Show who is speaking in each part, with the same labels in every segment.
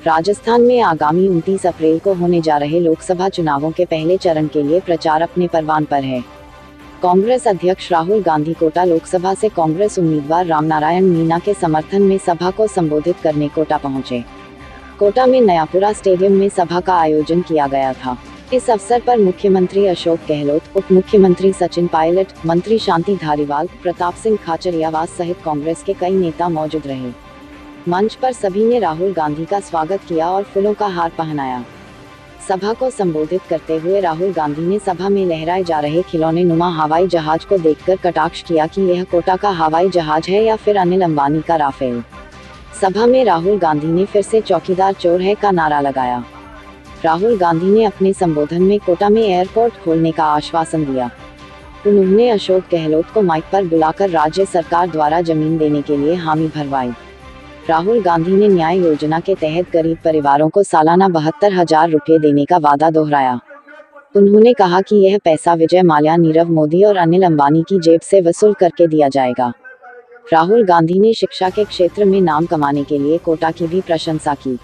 Speaker 1: राजस्थान में आगामी 29 अप्रैल को होने जा रहे लोकसभा चुनावों के पहले चरण के लिए प्रचार अपने परवान पर है। कांग्रेस अध्यक्ष राहुल गांधी कोटा लोकसभा से कांग्रेस उम्मीदवार रामनारायण मीना के समर्थन में सभा को संबोधित करने कोटा पहुंचे। कोटा में नयापुरा स्टेडियम में सभा का आयोजन किया गया था। इस अवसर पर मुख्यमंत्री अशोक गहलोत, उप मुख्यमंत्री सचिन पायलट, मंत्री शांति धारीवाल, प्रताप सिंह खाचरियावास सहित कांग्रेस के कई नेता मौजूद रहे। मंच पर सभी ने राहुल गांधी का स्वागत किया और फूलों का हार पहनाया। सभा को संबोधित करते हुए राहुल गांधी ने सभा में लहराए जा रहे खिलौने नुमा हवाई जहाज को देखकर कटाक्ष किया कि यह कोटा का हवाई जहाज है या फिर अनिल अंबानी का राफेल। सभा में राहुल गांधी ने फिर से चौकीदार चोर है का नारा लगाया। राहुल गांधी ने अपने संबोधन में कोटा में एयरपोर्ट खोलने का आश्वासन दिया। उन्होंने अशोक गहलोत को माइक पर बुलाकर राज्य सरकार द्वारा जमीन देने के लिए हामी भरवाई। राहुल गांधी ने न्याय योजना के तहत गरीब परिवारों को सालाना 72,000 रुपये देने का वादा दोहराया। उन्होंने कहा कि यह पैसा विजय माल्या, नीरव मोदी और अनिल अंबानी की जेब से वसूल करके दिया जाएगा। राहुल गांधी ने शिक्षा के क्षेत्र में नाम कमाने के लिए कोटा की भी प्रशंसा की।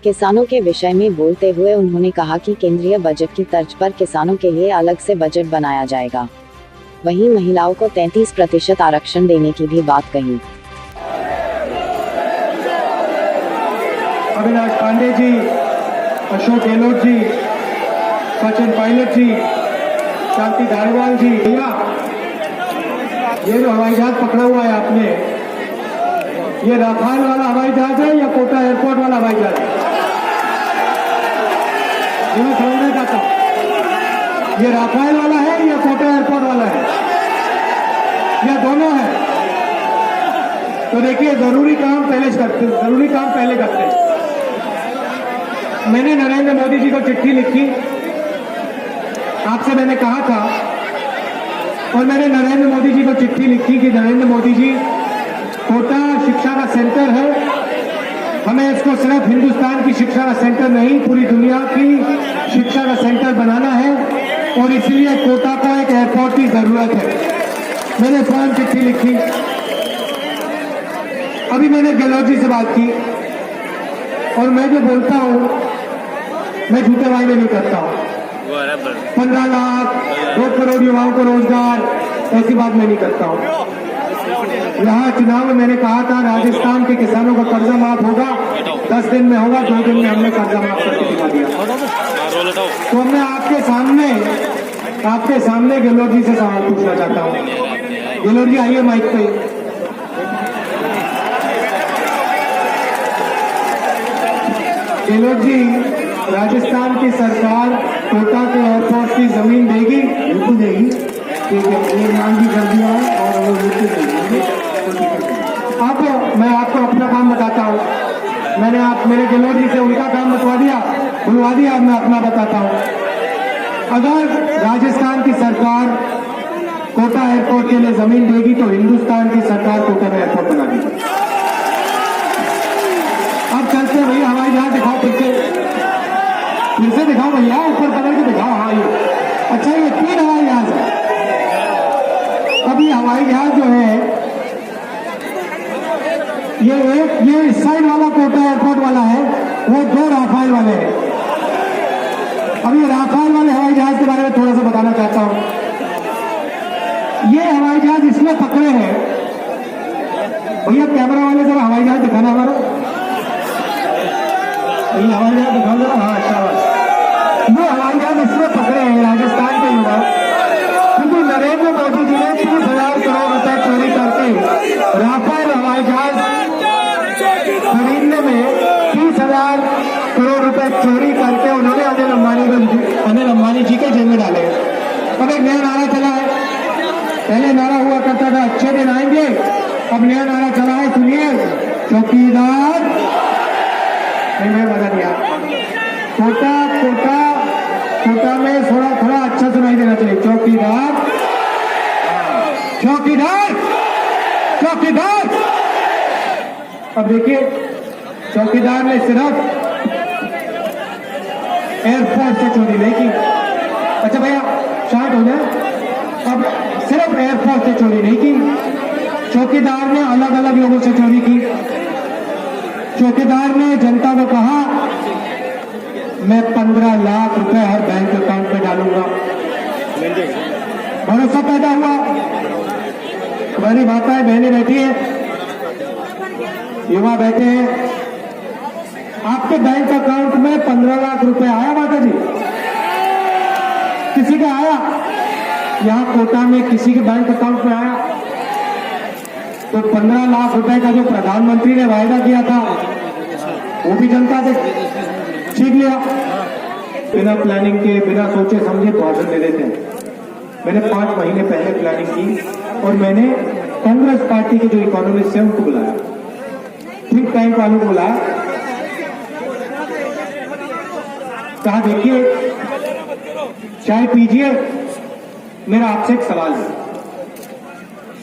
Speaker 1: किसानों के विषय में बोलते हुए उन्होंने कहा कि केंद्रीय बजट की तर्ज पर किसानों के लिए अलग से बजट बनाया जाएगा। वहीं महिलाओं को 33% आरक्षण देने की भी बात कही।
Speaker 2: अविनाश पांडे जी, अशोक गहलोत जी, सचिन पायलट जी, शांति धारीवाल जी, भैया ये जो हवाई जहाज पकड़ा हुआ है आपने, ये राफेल वाला हवाई जहाज है या कोटा एयरपोर्ट वाला हवाई जहाज है? ये मैं समझना चाहता हूँ, ये राफेल वाला है या कोटा एयरपोर्ट वाला है या दोनों है? तो देखिए, जरूरी काम पहले करते हैं। मैंने नरेंद्र मोदी जी को चिट्ठी लिखी, आपसे मैंने कहा था, और मैंने नरेंद्र मोदी जी को चिट्ठी लिखी कि नरेंद्र मोदी जी, कोटा शिक्षा का सेंटर है, हमें इसको सिर्फ हिंदुस्तान की शिक्षा का सेंटर नहीं, पूरी दुनिया की शिक्षा का सेंटर बनाना है और इसलिए कोटा को एक एयरपोर्ट की जरूरत है। मैंने स्वयं चिट्ठी लिखी। अभी मैंने गहलोत जी से बात की और मैं जो बोलता हूँ मैं झूठे वायदे नहीं करता हूँ। 15 लाख 2 करोड़ युवाओं को रोजगार, ऐसी बात मैं नहीं करता हूँ। यहाँ चुनाव में मैंने कहा था राजस्थान के किसानों का कर्जा माफ होगा, 10 दिन में होगा, 2 दिन में हमने कर्जा माफ करके दिखा दिया। तो मैं आपके सामने गहलोत जी से सवाल पूछना चाहता हूँ। गहलोत जी आइए माइक पे। गहलोत जी, राजस्थान की सरकार कोटा के एयरपोर्ट की जमीन देगी? बिल्कुल देगी। ठीक है, ये मांग भी कर दिया है और वो बिल्कुल देगी। अब मैं आपको अपना काम बताता हूँ। मेरे गहलोत जी से उनका काम बुलवा दिया, अब मैं अपना बताता हूँ। अगर राजस्थान की सरकार कोटा एयरपोर्ट के लिए जमीन देगी तो हिंदुस्तान की सरकार कोटा में एयरपोर्ट बना देगी। अब चलते भैया, हवाई जहाज दिखाओ, फिर से दिखाओ भैया, ऊपर पकड़ के दिखाओ। हाँ, ये अच्छा, ये 3 हवाई जहाज है। अब ये हवाई जहाज जो है, ये इस साइड वाला कोटा एयरपोर्ट वाला है, वो 2 राफेल वाले हैं। अब ये राफेल वाले हवाई जहाज के बारे में थोड़ा सा बताना चाहता हूं। ये हवाई जहाज इसमें पकड़े हैं भैया, कैमरा वाले जरा हवाई जहाज दिखाना हमारा, ये हवाई जहाज दिखाओ जरा। हाँ, अच्छा, ये हवाई जहाज इसमें पकड़े हैं राजस्थान के युवा, क्योंकि नरेंद्र मोदी जी ने 30,000 करोड़ रुपए चोरी करके राफेल हवाई जहाज खरीदने में 30,000 करोड़ रुपए चोरी करके उन्होंने अनिल अंबानी जी के जेब में डाले। अब एक नया नारा चला है, पहले नारा हुआ करता था अच्छे दिन आएंगे, अब नया नारा चला है, सुनिए, चौकीदार नहीं, मैं बता दिया। कोटा में थोड़ा अच्छा सुनाई देना चाहिए। चौकीदार, चौकीदार, चौकीदार। अब देखिए, चौकीदार ने सिर्फ एयरपोर्ट से चोरी नहीं की। अच्छा भैया, शांत हो जाए। अब सिर्फ एयरपोर्ट से चोरी नहीं की, चौकीदार ने अलग अलग लोगों से चोरी की। चौकीदार ने जनता को कहा मैं 15 लाख रुपए हर बैंक अकाउंट में डालूंगा। भरोसा पैदा हुआ। हमारी माताएं बहनें बैठी है, युवा बैठे हैं। आपके बैंक अकाउंट में 15 लाख रुपए आया माता जी? किसी का आया? यहां कोटा में किसी के बैंक अकाउंट में आया? तो 15 लाख रुपए का जो प्रधानमंत्री ने वायदा किया था वो भी जनता से छीन लिया। बिना प्लानिंग के, बिना सोचे समझे भाषण दे देते हैं। मैंने 5 महीने पहले प्लानिंग की और मैंने कांग्रेस पार्टी के जो इकोनॉमिस्ट हैं उनको बुलाया, थिंक टैंक वालों को बुलाया, कहा देखिए चाय पीजिए, मेरा आपसे एक सवाल है।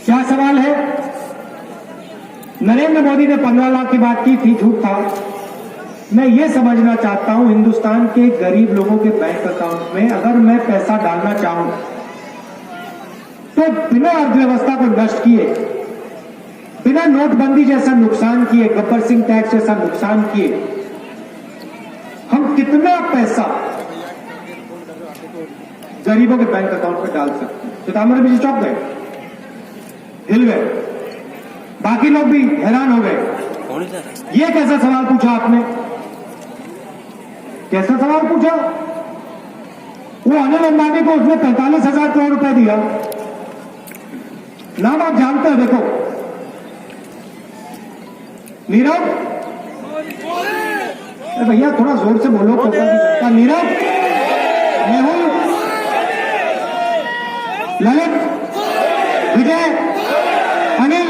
Speaker 2: क्या सवाल है? नरेंद्र मोदी ने 15 लाख की बात की थी, झूठ था। मैं ये समझना चाहता हूं हिंदुस्तान के गरीब लोगों के बैंक अकाउंट में अगर मैं पैसा डालना चाहूं तो बिना अर्थव्यवस्था को नष्ट किए, बिना नोटबंदी जैसा नुकसान किए, गब्बर सिंह टैक्स जैसा नुकसान किए, हम कितना पैसा गरीबों के बैंक अकाउंट में डाल सकते हैं? सीतामढ़ी में चौंक गए, हिल गए, बाकी लोग भी हैरान हो गए। ये कैसा सवाल पूछा आपने? कैसा सवाल पूछा? वो अनिल अंबानी को उसने 45,000 करोड़ रुपए दिया। नाम आप जानते हो, देखो नीरव, भैया थोड़ा जोर से बोलो। नीरव, मेहुल, ललित, विजय, अनिल,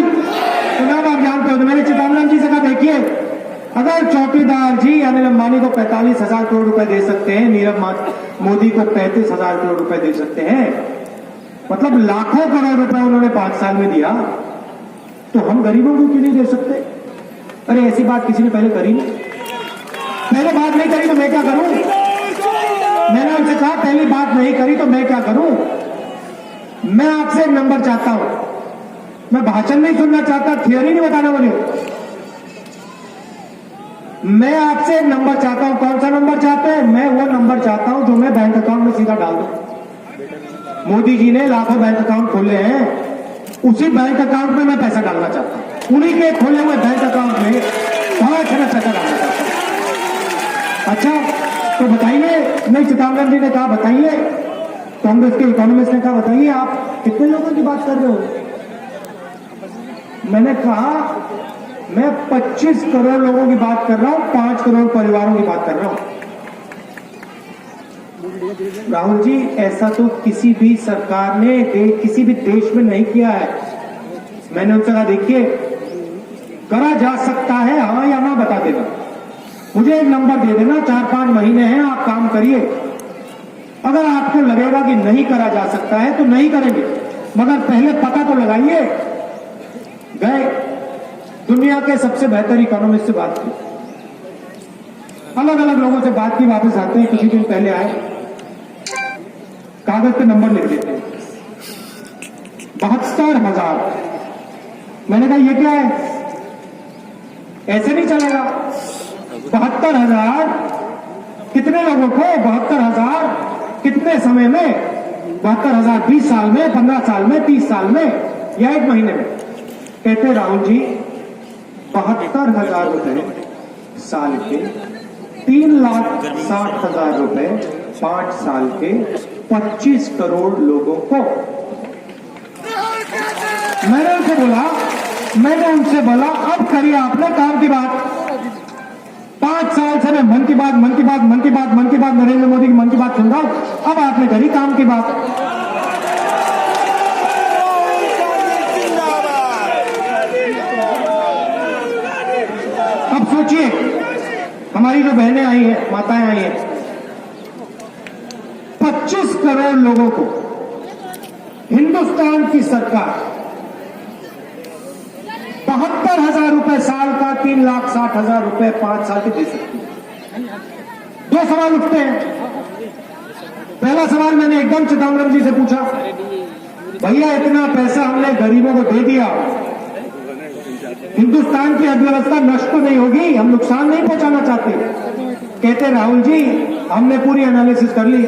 Speaker 2: तो नाम आप जानते हो। तो मैंने चिदम्बरम जी से कहा देखिए अगर चौकीदार जी अनिल अंबानी को 45,000 करोड़ रुपए दे सकते हैं, नीरव मोदी को 35,000 करोड़ रुपए दे सकते हैं, मतलब लाखों करोड़ रुपए उन्होंने 5 साल में दिया, तो हम गरीबों को क्यों नहीं दे सकते? अरे ऐसी बात किसी ने पहले करी नहीं। पहले बात नहीं करी तो मैं क्या करूं? मैंने उनसे कहा पहली बात नहीं करी तो मैं क्या करूं? मैं आपसे एक नंबर चाहता हूं, मैं भाषण नहीं सुनना चाहता, थियरी नहीं बताना मुझे। मैं आपसे एक नंबर चाहता हूं। कौन सा नंबर चाहते हैं? मैं वो नंबर चाहता हूं जो मैं बैंक अकाउंट में सीधा डाल दूं। मोदी जी ने लाखों बैंक अकाउंट खोले हैं, उसी बैंक अकाउंट में मैं पैसा डालना चाहता हूं। उन्हीं के खोले हुए बैंक अकाउंट में 5 खरब पैसा डालना चाहता हूं। अच्छा तो बताइए, नहीं चिदम्बरम जी ने कहा बताइए, कांग्रेस के इकोनॉमिस्ट ने कहा बताइए आप कितने लोगों की बात कर रहे हो? मैंने कहा मैं 25 करोड़ लोगों की बात कर रहा हूं, 5 करोड़ परिवारों की बात कर रहा हूं। राहुल जी ऐसा तो किसी भी सरकार ने किसी भी देश में नहीं किया है। मैंने उनसे कहा देखिए करा जा सकता है, हाँ या ना बता देना, मुझे एक नंबर दे देना, 4-5 महीने हैं आप काम करिए। अगर आपको लगेगा कि नहीं करा जा सकता है तो नहीं करेंगे, मगर पहले पता तो लगाइए। गए दुनिया के सबसे बेहतर इकोनॉमिस्ट से बात की, अलग अलग लोगों से बात की, वापस आते हैं, कुछ दिन पहले आए, कागज पे नंबर लिख देते हैं 72,000। मैंने कहा ये क्या है? ऐसे नहीं चलेगा। 72,000 कितने लोगों को? 72,000 कितने समय में? 72,000 20 साल में, 15 साल में, 30 साल में या 1 महीने में? कहते राहुल जी 72,000 रुपए साल के, 3,60,000 रुपए 5 साल के, 25 करोड़ लोगों को। मैंने उनसे बोला अब करिए आपने काम की बात। 5 साल से मैं मन की बात नरेंद्र मोदी की मन की बात सुन रहा हूं, अब आपने करी काम की बात। अब सोचिए हमारी जो बहनें आई हैं, माताएं आई हैं, 25 करोड़ लोगों को हिंदुस्तान की सरकार 72,000 रुपए साल का, 3,60,000 रुपए 5 साल के दे सकती है। 2 सवाल उठते हैं। पहला सवाल मैंने एकदम चिदम्बरम जी से पूछा, भैया इतना पैसा हमने गरीबों को दे दिया, हिंदुस्तान की अर्थव्यवस्था नष्ट तो नहीं होगी? हम नुकसान नहीं पहुंचाना चाहते। कहते राहुल जी हमने पूरी एनालिसिस कर ली,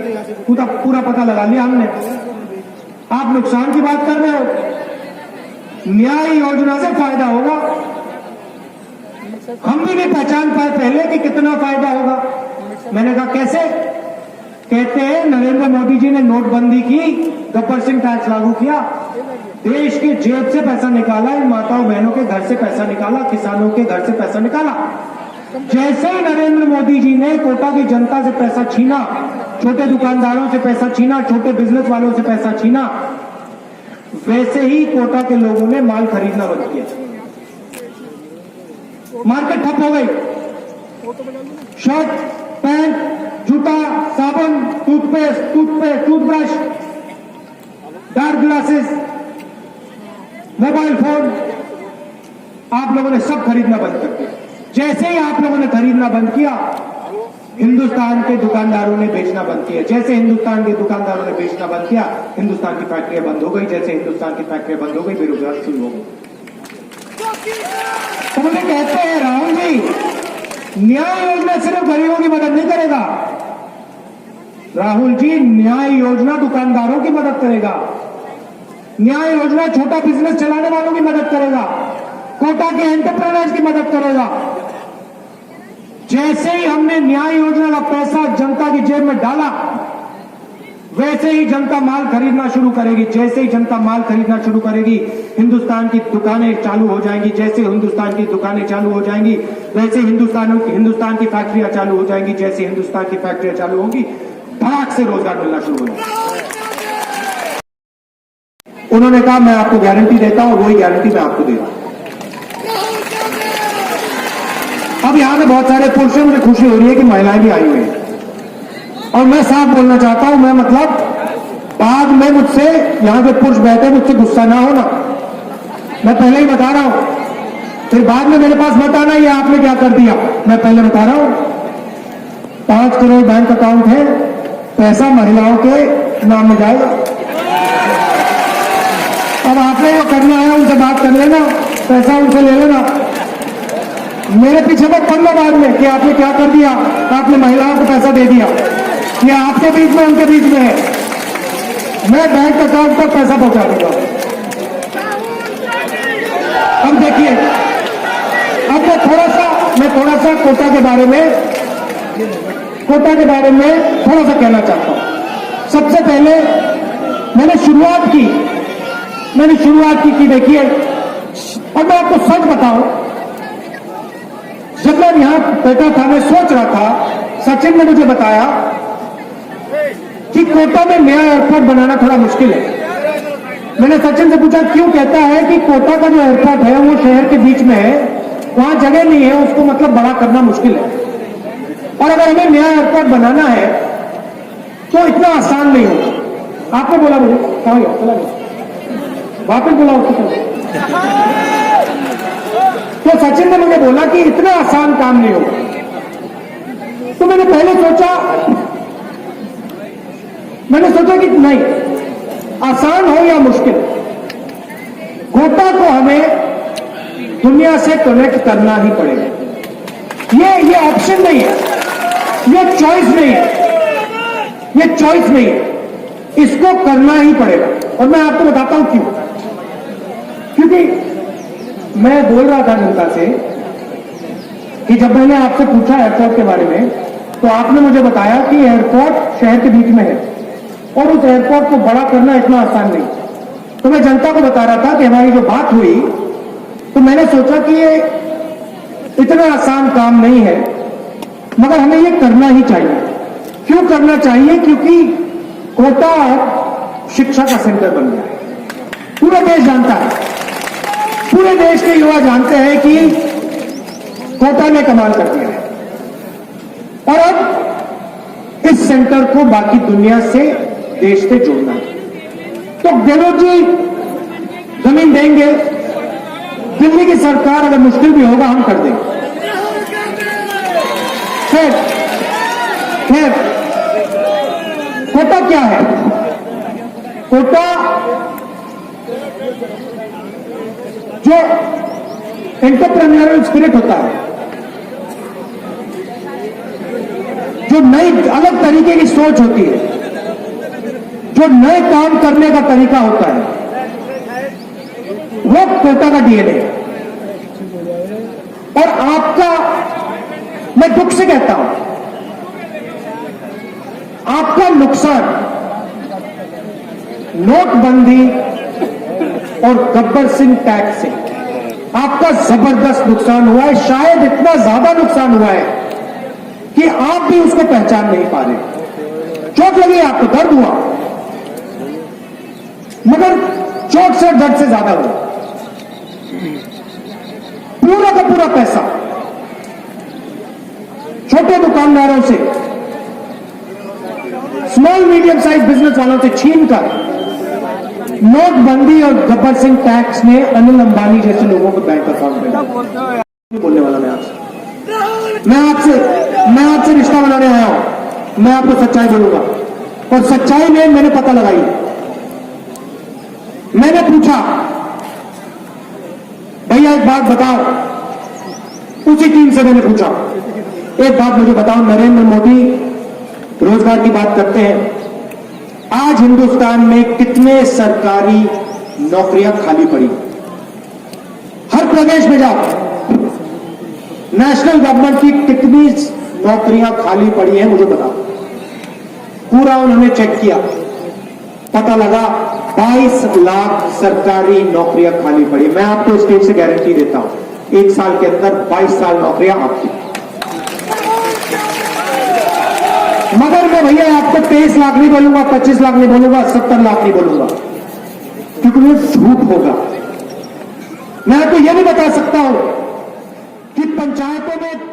Speaker 2: पूरा पता लगा लिया हमने। आप नुकसान की बात कर रहे हो, न्याय योजना से फायदा होगा। हम भी नहीं पहचान पाए पहले कि कितना फायदा होगा। मैंने कहा कैसे? कहते हैं नरेंद्र मोदी जी ने नोटबंदी की, गब्बर सिंह टैक्स लागू किया, देश के जेब से पैसा निकाला, इन माताओं बहनों के घर से पैसा निकाला, किसानों के घर से पैसा निकाला। जैसे ही नरेंद्र मोदी जी ने कोटा की जनता से पैसा छीना, छोटे दुकानदारों से पैसा छीना, छोटे बिजनेस वालों से पैसा छीना, वैसे ही कोटा के लोगों ने माल खरीदना बंद किया। मार्केट ठप हो गई। शर्ट, पैंट, जूता, साबुन, toothpaste, toothbrush, dark glasses, mobile phone, आप लोगों ने सब खरीदना बंद कर दिया। जैसे ही आप लोगों ने खरीदना बंद किया, हिंदुस्तान के दुकानदारों ने बेचना बंद किया। जैसे हिंदुस्तान के दुकानदारों ने बेचना बंद किया, हिंदुस्तान की फैक्ट्रियां बंद हो गई। जैसे हिंदुस्तान की फैक्ट्रियां बंद हो गई, बेरोजगारी शुरू हो गई। तो मुझे कहते हैं राहुल जी, न्याय योजना सिर्फ गरीबों की मदद नहीं करेगा। राहुल जी, न्याय योजना दुकानदारों की मदद करेगा। न्याय योजना छोटा बिजनेस चलाने वालों की मदद करेगा, कोटा के एंटरप्रेन्योर्स की मदद करेगा। जैसे ही हमने न्याय योजना का पैसा जनता की जेब में डाला, वैसे ही जनता माल खरीदना शुरू करेगी। जैसे ही जनता माल खरीदना शुरू करेगी, हिंदुस्तान की दुकानें चालू हो जाएंगी। जैसे हिंदुस्तान की दुकानें चालू हो जाएंगी, वैसे हिंदुस्तान की फैक्ट्रियां चालू हो जाएंगी। जैसे हिंदुस्तान की फैक्ट्रियां चालू होंगी, धड़ाक से रोजगार मिलना शुरू हो जाएगा। उन्होंने कहा मैं आपको गारंटी देता हूं, वही गारंटी मैं आपको दे रहा हूं। अब यहां पे बहुत सारे पुरुष हैं, मुझे खुशी हो रही है कि महिलाएं भी आई हुई हैं। और मैं साफ बोलना चाहता हूं, मैं मतलब बाद में मुझसे यहां पे पुरुष बैठे, मुझसे गुस्सा ना होना, मैं पहले ही बता रहा हूं। फिर बाद में मेरे पास मत आना ये आपने क्या कर दिया। मैं पहले बता रहा हूं, 5 करोड़ बैंक अकाउंट है, पैसा महिलाओं के नाम में जाएगा। अब आपने जो करना है उनसे बात कर लेना, पैसा उनसे ले लेना। मेरे पीछे मत पड़ना बाद में कि आपने क्या कर दिया, आपने महिलाओं को पैसा दे दिया। ये आपके बीच में, उनके बीच में है। मैं बैंक अकाउंट तक पैसा पहुंचा दूंगा। अब देखिए, अब मैं थोड़ा सा कोटा के बारे में थोड़ा सा कहना चाहता हूं। सबसे पहले मैंने शुरुआत की कि देखिए, और मैं आपको सच बताऊं, जब मैं यहां बैठा था, मैं सोच रहा था, सचिन ने मुझे बताया कि कोटा में नया एयरपोर्ट बनाना थोड़ा मुश्किल है। मैंने सचिन से पूछा क्यों? कहता है कि कोटा का जो एयरपोर्ट है वो शहर के बीच में है, वहां जगह नहीं है, उसको मतलब बड़ा करना मुश्किल है। और अगर हमें नया एयरपोर्ट बनाना है तो इतना आसान नहीं होगा। आपने बोला मुझे, कहा गया, चला गया, वापस बोला उसको। तो सचिन ने मुझे बोला कि इतना आसान काम नहीं होगा। तो मैंने पहले सोचा कि नहीं, आसान हो या मुश्किल, कोटा को हमें दुनिया से कनेक्ट करना ही पड़ेगा। ये ऑप्शन नहीं है, ये चॉइस नहीं है, इसको करना ही पड़ेगा। और मैं आपको बताता हूं क्यों। क्योंकि मैं बोल रहा था जनता से कि जब मैंने आपसे पूछा एयरपोर्ट के बारे में, तो आपने मुझे बताया कि एयरपोर्ट शहर के बीच में है और उस एयरपोर्ट को बड़ा करना इतना आसान नहीं। तो मैं जनता को बता रहा था कि हमारी जो बात हुई, तो मैंने सोचा कि ये इतना आसान काम नहीं है, मगर हमें ये करना ही चाहिए। क्यों करना चाहिए? क्योंकि कोटा शिक्षा का सेंटर बन गया है। पूरा देश जानता है, पूरे देश के युवा जानते हैं कि कोटा ने कमाल कर दिया है। और अब इस सेंटर को बाकी दुनिया से, देश से जोड़ना है। तो गहलोत जी जमीन देंगे, दिल्ली की सरकार अगर मुश्किल भी होगा हम कर देंगे। खैर, कोटा क्या है? कोटा जो एंटरप्रेन्योरियल स्पिरिट होता है, जो जो नई अलग तरीके की सोच होती है, जो नए काम करने का तरीका होता है, वो कोटा का डीएनए है। और आपका, मैं दुख से कहता हूं, आपका नुकसान नोटबंदी और गब्बर सिंह टैक्स से आपका जबरदस्त नुकसान हुआ है। शायद इतना ज्यादा नुकसान हुआ है कि आप भी उसको पहचान नहीं पा रहे। चोट लगी, आपको दर्द हुआ, मगर चोट से दर्द से ज्यादा हुआ। पूरा का पूरा पैसा छोटे दुकानदारों से, स्मॉल मीडियम साइज बिजनेस वालों से छीनकर नोटबंदी और गब्बर सिंह टैक्स ने अनिल अंबानी जैसे लोगों को बैंक अकाउंट में बोलने वाला मैं आपसे रिश्ता बनाने आया हूं। मैं आपको सच्चाई बोलूंगा और सच्चाई में मैंने पता लगाई। मैंने पूछा, भैया एक बात बताओ, उसी टीम से मैंने पूछा, एक बात मुझे बताओ, नरेंद्र मोदी रोजगार की बात करते हैं, आज हिंदुस्तान में कितने सरकारी नौकरियां खाली पड़ी? हर प्रदेश में जाओ, नेशनल गवर्नमेंट की कितनी नौकरियां खाली पड़ी हैं मुझे बताओ। पूरा उन्होंने चेक किया, पता लगा 22 लाख सरकारी नौकरियां खाली पड़ी। मैं आपको स्टेज से गारंटी देता हूं, 1 साल के अंदर 22 साल नौकरियां आपकी। मगर मैं भैया आपको 23 लाख नहीं बोलूंगा, 25 लाख नहीं बोलूंगा, 70 लाख नहीं बोलूंगा, क्योंकि वो झूठ होगा। मैं आपको यह भी बता सकता हूं कि पंचायतों में